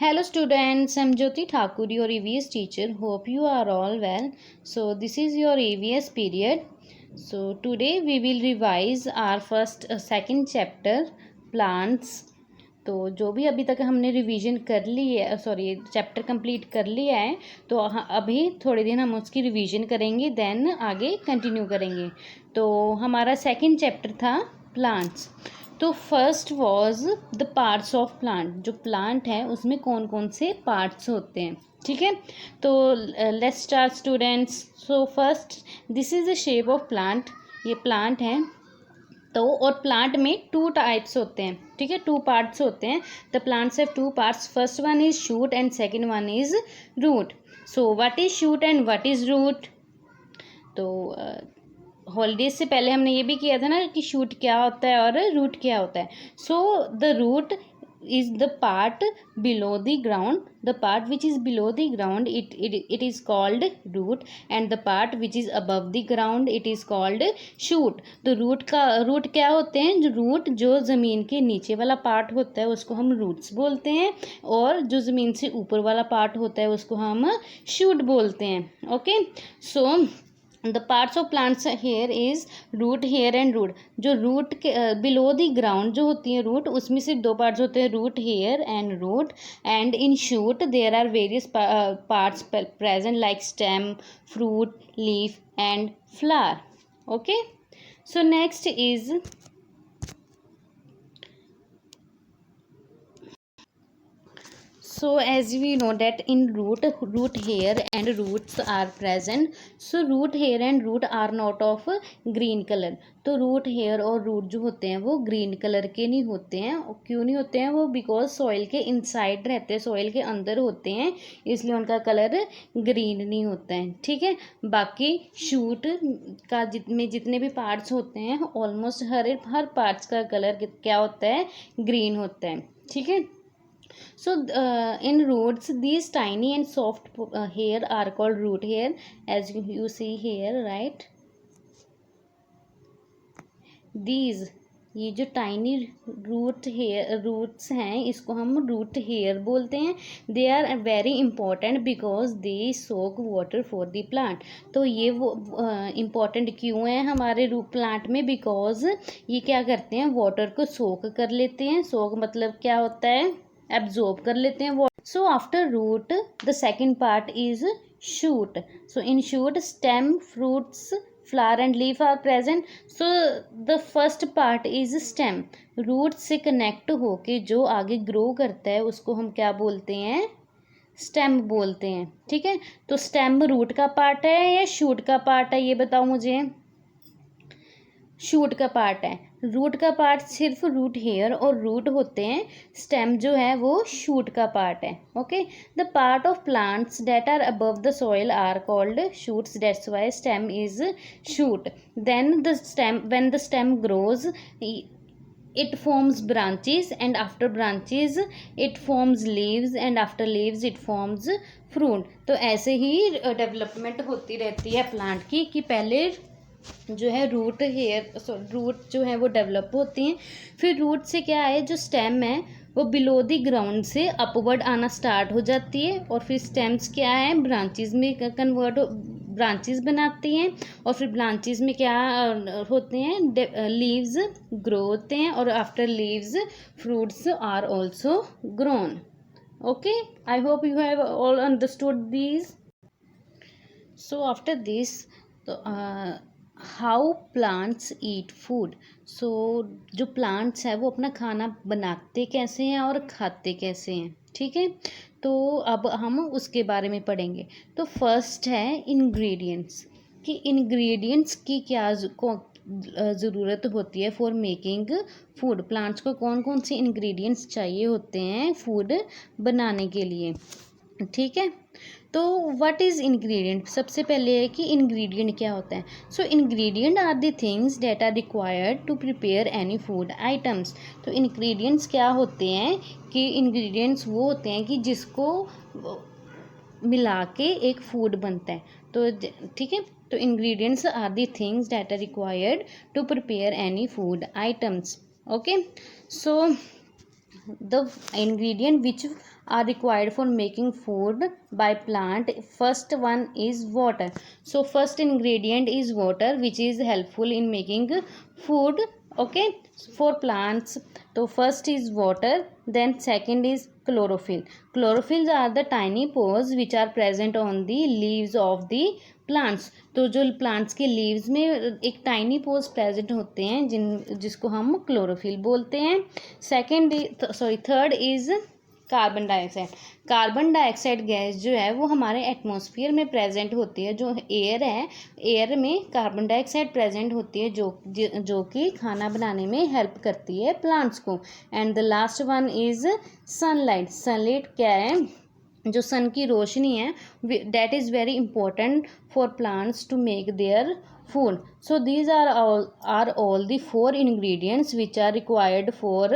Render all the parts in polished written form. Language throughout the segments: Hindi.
Hello students, I'm Jyoti Thakur, your EVS teacher. Hope you are all well. So this is your EVS period. So today we will revise our second chapter plants. तो जो भी अभी तक हमने रिवीजन कर ली है, चैप्टर कंप्लीट कर लिया है, तो अभी थोड़े दिन हम उसकी रिवीजन करेंगे, देन आगे कंटिन्यू करेंगे। तो हमारा सेकंड चैप्टर था प्लांट्स। तो first was the parts of plant. जो प्लांट है उसमें कौन कौन से पार्ट्स होते हैं, ठीक है। तो let's start students. So first, this is the shape of plant. ये प्लांट है। तो और प्लांट में टू टाइप्स होते हैं, ठीक है, टू पार्ट्स होते हैं। The plants have two parts. First one is shoot and second one is root. So what is shoot and what is root? तो हॉलीडेज से पहले हमने ये भी किया था ना कि शूट क्या होता है और रूट क्या होता है। So the root is the part below the ground. The part which is below the ground, it is called root, and the part which is above the ground, it is called shoot. तो रूट क्या होते हैं? जो रूट जो ज़मीन के नीचे वाला पार्ट होता है उसको हम रूट्स बोलते हैं, और जो ज़मीन से ऊपर वाला पार्ट होता है उसको हम शूट बोलते हैं। Okay, so the parts of plants hair is root, hair and root. जो रूट के बिलो द ग्राउंड जो होती है रूट, उसमें सिर्फ दो पार्ट्स होते हैं, root hair and root. And in shoot there are various parts present like stem, fruit, leaf and flower. Okay, so next is so as we know that in root hair and roots are present. So root hair and root are not of green color. तो रूट हेयर और रूट जो होते हैं वो ग्रीन कलर के नहीं होते हैं। और क्यों नहीं होते हैं वो? बिकॉज सॉइल के इनसाइड रहते हैं, सॉइल के अंदर होते हैं, इसलिए उनका कलर ग्रीन नहीं होता है, ठीक है। बाकी शूट का जितने भी पार्ट्स होते हैं ऑलमोस्ट हर पार्ट्स का कलर क्या होता है? ग्रीन होता है, ठीक है। So in roots, these tiny and soft hair are called root hair, as you see here, right? These ये जो टाइनी रूट्स हैं इसको हम रूट हेयर बोलते हैं। They are very important because they soak water for the plant. तो ये वो इम्पॉर्टेंट क्यों है हमारे रूट प्लांट में? बिकॉज ये क्या करते हैं? वाटर को सोक कर लेते हैं। सोक मतलब क्या होता है? एब्जॉर्ब कर लेते हैं। So after root the second part is shoot. So in shoot stem, fruits, flower and leaf are present. So the first part is stem. Root से कनेक्ट होके जो आगे ग्रो करता है उसको हम क्या बोलते हैं? स्टेम बोलते हैं, ठीक है। तो स्टेम रूट का पार्ट है या शूट का पार्ट है? ये बताओ मुझे। शूट का पार्ट है। रूट का पार्ट सिर्फ रूट हेयर और रूट होते हैं। स्टेम जो है वो शूट का पार्ट है। Okay, the part of plants that are above the soil are called shoots, that's why stem is shoot. Then the stem, when the stem grows it forms branches, and after branches it forms leaves, and after leaves it forms fruit. तो ऐसे ही डेवलपमेंट होती रहती है प्लांट की कि पहले जो है रूट जो है वो डेवलप होती हैं, फिर रूट से क्या है? जो स्टेम है वो बिलो द ग्राउंड से अपवर्ड आना स्टार्ट हो जाती है, और फिर स्टेम्स क्या है? ब्रांचेस में ब्रांचेस बनाती हैं, और फिर ब्रांचेस में क्या होते हैं? लीव्स ग्रो होते हैं, और after leaves fruits are also grown. Okay, I hope you have all understood these. So after this, तो हाउ प्लांट्स ईट फूड। सो जो प्लांट्स है वो अपना खाना बनाते कैसे हैं और खाते कैसे हैं, ठीक है। तो अब हम उसके बारे में पढ़ेंगे। तो फर्स्ट है इंग्रेडिएंट्स, कि इंग्रेडिएंट्स की क्या ज़रूरत होती है फॉर मेकिंग फूड। प्लांट्स को कौन कौन से इंग्रेडिएंट्स चाहिए होते हैं फूड बनाने के लिए, ठीक है। तो व्हाट इज़ इंग्रेडिएंट? सबसे पहले है कि इंग्रेडिएंट क्या होता है। So ingredient are the things that are required to prepare any food items. तो इंग्रेडिएंट्स क्या होते हैं? कि इंग्रेडिएंट्स वो होते हैं कि जिसको मिला के एक फूड बनता है, तो ठीक है। तो ingredients are the things that are required to prepare any food items. Okay, so the ingredient which are required for making food by plant. First one is water. So first ingredient is water, which is helpful in making food, okay, for plants. So first is water, then second is chlorophyll. Chlorophylls are the tiny pores which are present on the leaves of the plants. तो जो प्लांट्स के लीव्स में एक टाइनी पोर्स प्रेजेंट होते हैं जिसको हम क्लोरोफिल बोलते हैं. Third is carbon dioxide. Carbon dioxide gas जो है वो हमारे एटमॉस्फेयर में प्रेजेंट होती है. जो एयर है, एयर में कार्बन डाइऑक्साइड प्रेजेंट होती है जो कि खाना बनाने में हेल्प करती है प्लांट्स को. And the last one is sunlight. Sunlight क्या है? जो सन की रोशनी है, that is very important for plants to make their food. So these are all the four ingredients which are required for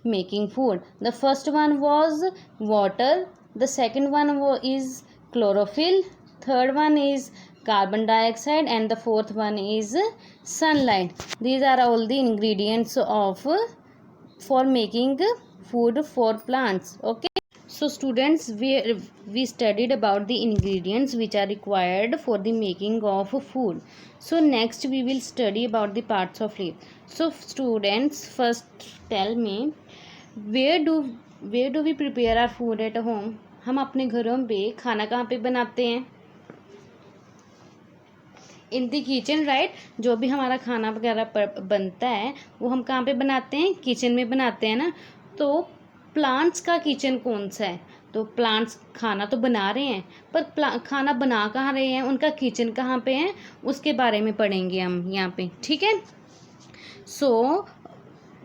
making food. The first one was water, the second one is chlorophyll, third one is carbon dioxide, and the fourth one is sunlight. These are all the ingredients of for making food for plants. Okay, so students, we studied about the ingredients which are required for the making of food. So next we will study about the parts of leaf. So students, first tell me, where do we prepare our food at home? हम अपने घरों पे खाना कहाँ पे बनाते हैं? इन दी किचन, राइट. जो भी हमारा खाना वगैरह बनता है वो हम कहाँ पे बनाते हैं? किचन में बनाते हैं ना. तो प्लांट्स का किचन कौन सा है? तो प्लांट्स खाना तो बना रहे हैं, पर खाना बना कहाँ रहे हैं, उनका किचन कहाँ पे है, उसके बारे में पढ़ेंगे हम यहाँ पे. ठीक है. So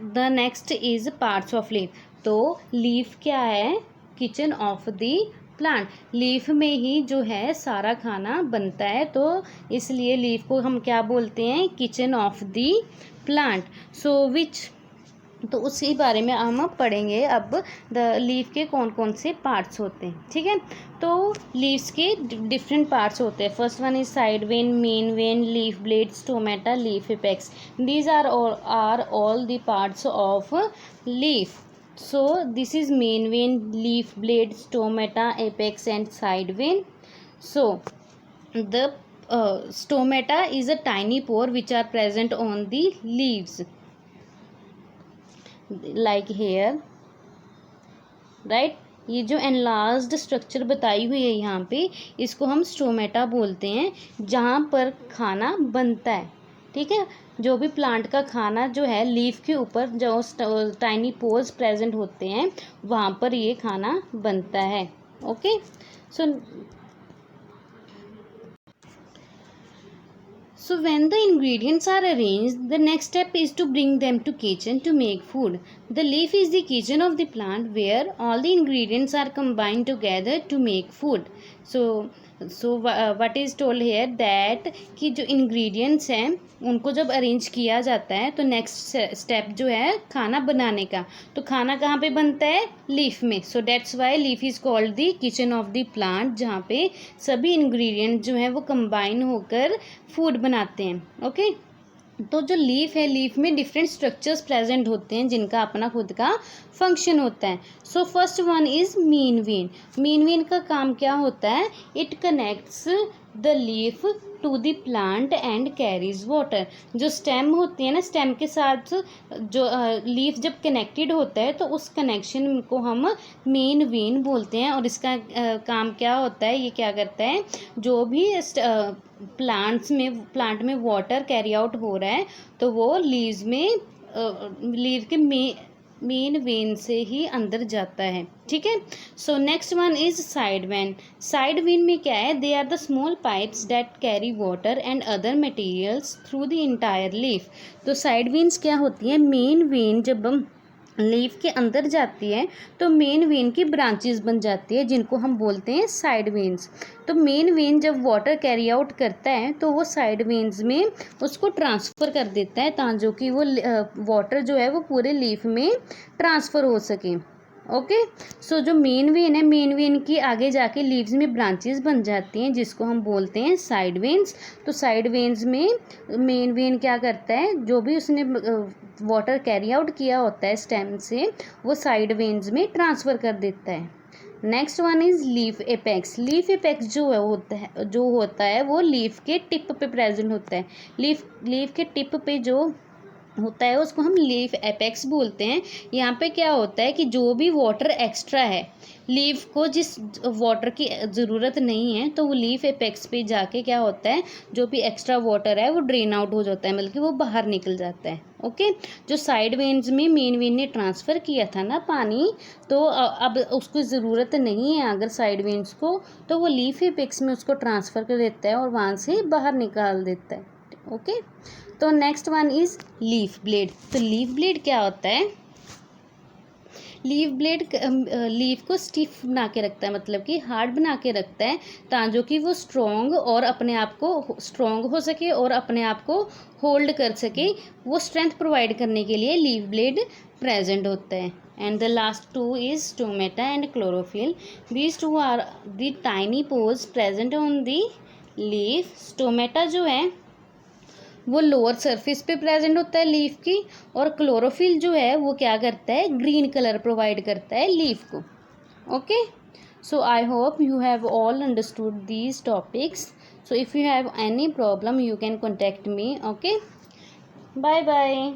the next is parts of leaf. तो लीफ क्या है? Kitchen of the plant. Leaf में ही जो है सारा खाना बनता है, तो इसलिए लीफ को हम क्या बोलते हैं? Kitchen of the plant. So which, तो उसी बारे में हम पढ़ेंगे अब. द लीफ के कौन कौन से पार्ट्स होते हैं. ठीक है. तो लीव्स के डिफरेंट पार्ट्स होते हैं. First one is side vein, main vein, leaf blade, stomata, leaf apex. These are all the parts of leaf. So this is main vein, leaf blade, stomata, apex and side vein. So the stomata is a tiny pore which are present on the leaves, like hair, right. ये जो एनलार्ज्ड स्ट्रक्चर बताई हुई है यहाँ पे, इसको हम स्टोमेटा बोलते हैं, जहाँ पर खाना बनता है. ठीक है. जो भी प्लांट का खाना जो है, लीफ के ऊपर जो टाइनी पोर्स प्रेजेंट होते हैं वहाँ पर ये खाना बनता है. Okay. So when the ingredients are arranged, the next step is to bring them to kitchen to make food. The leaf is the kitchen of the plant where all the ingredients are combined together to make food. So what is told here that कि जो ingredients हैं उनको जब अरेंज किया जाता है तो नेक्स्ट स्टेप जो है खाना बनाने का. तो खाना कहाँ पे बनता है? लीफ में. So that's why leaf is called the kitchen of the plant, जहाँ पे सभी इंग्रेडिएंट जो हैं वो कंबाइन होकर फूड बनाते हैं. ओके. तो जो लीफ है, लीफ में डिफरेंट स्ट्रक्चर्स प्रेजेंट होते हैं जिनका अपना खुद का फंक्शन होता है. So first one is main vein. Main vein का काम क्या होता है? It connects the leaf to the plant and carries water. जो स्टेम होती है ना, स्टेम के साथ जो लीफ जब कनेक्टेड होता है तो उस कनेक्शन को हम मेन वेन बोलते हैं. और इसका काम क्या होता है? ये क्या करता है? जो भी प्लांट में वाटर कैरी आउट हो रहा है तो वो लीव्स में लीव के मेन वेन से ही अंदर जाता है. ठीक है. So next one is side vein. Side vein में क्या है? They are the small pipes that carry water and other materials through the entire leaf. तो साइड वेन्स क्या होती हैं? मेन वेन जब हम लीफ के अंदर जाती है तो मेन वेन की ब्रांचेस बन जाती है जिनको हम बोलते हैं साइड वेन्स. तो मेन वेन जब वाटर कैरी आउट करता है तो वो साइड वेन्स में उसको ट्रांसफ़र कर देता है ताकि वो वाटर जो है वो पूरे लीफ में ट्रांसफ़र हो सके. ओके। सो जो मेन वेन है, मेन वेन की आगे जाके लीव्स में ब्रांचेस बन जाती हैं जिसको हम बोलते हैं साइड वेन्स। तो साइड वेन्स में मेन वेन क्या करता है, जो भी उसने वाटर कैरी आउट किया होता है स्टेम से, वो साइड वेन्स में ट्रांसफ़र कर देता है। Next one is leaf apex. Leaf apex जो होता है वो लीफ के टिप पे प्रेजेंट होता है। लीफ के टिप पे जो होता है उसको हम लीफ एपेक्स बोलते हैं। यहाँ पे क्या होता है कि जो भी वाटर एक्स्ट्रा है, लीफ को जिस वाटर की ज़रूरत नहीं है, तो वो लीफ एपेक्स पे जाके क्या होता है, जो भी एक्स्ट्रा वाटर है वो ड्रेन आउट हो जाता है, मतलब कि वो बाहर निकल जाता है। ओके। जो साइड वेन्स में मेन वेन ने ट्रांसफ़र किया था ना पानी, तो अब उसको ज़रूरत नहीं है अगर साइड वेन्स को, तो वो लीफ एपेक्स में उसको ट्रांसफ़र कर देता है और वहाँ से बाहर निकाल देता है। ओके। तो next one is leaf blade. तो लीफ ब्लेड क्या होता है, लीफ ब्लेड लीफ को स्टिफ बना के रखता है, मतलब कि हार्ड बना के रखता है, ताकि कि वो स्ट्रॉन्ग और अपने आप को स्ट्रॉन्ग हो सके और अपने आप को होल्ड कर सके। वो स्ट्रेंथ प्रोवाइड करने के लिए लीफ ब्लेड प्रेजेंट होता है। And the last two is stomata and chlorophyll. These two are the tiny pores present on the leaf. Stomata जो है वो लोअर सरफेस पे प्रेजेंट होता है लीफ की, और क्लोरोफिल जो है वो क्या करता है, ग्रीन कलर प्रोवाइड करता है लीफ को। Okay. So I hope you have all understood these topics. So if you have any problem you can contact me. Okay, bye bye.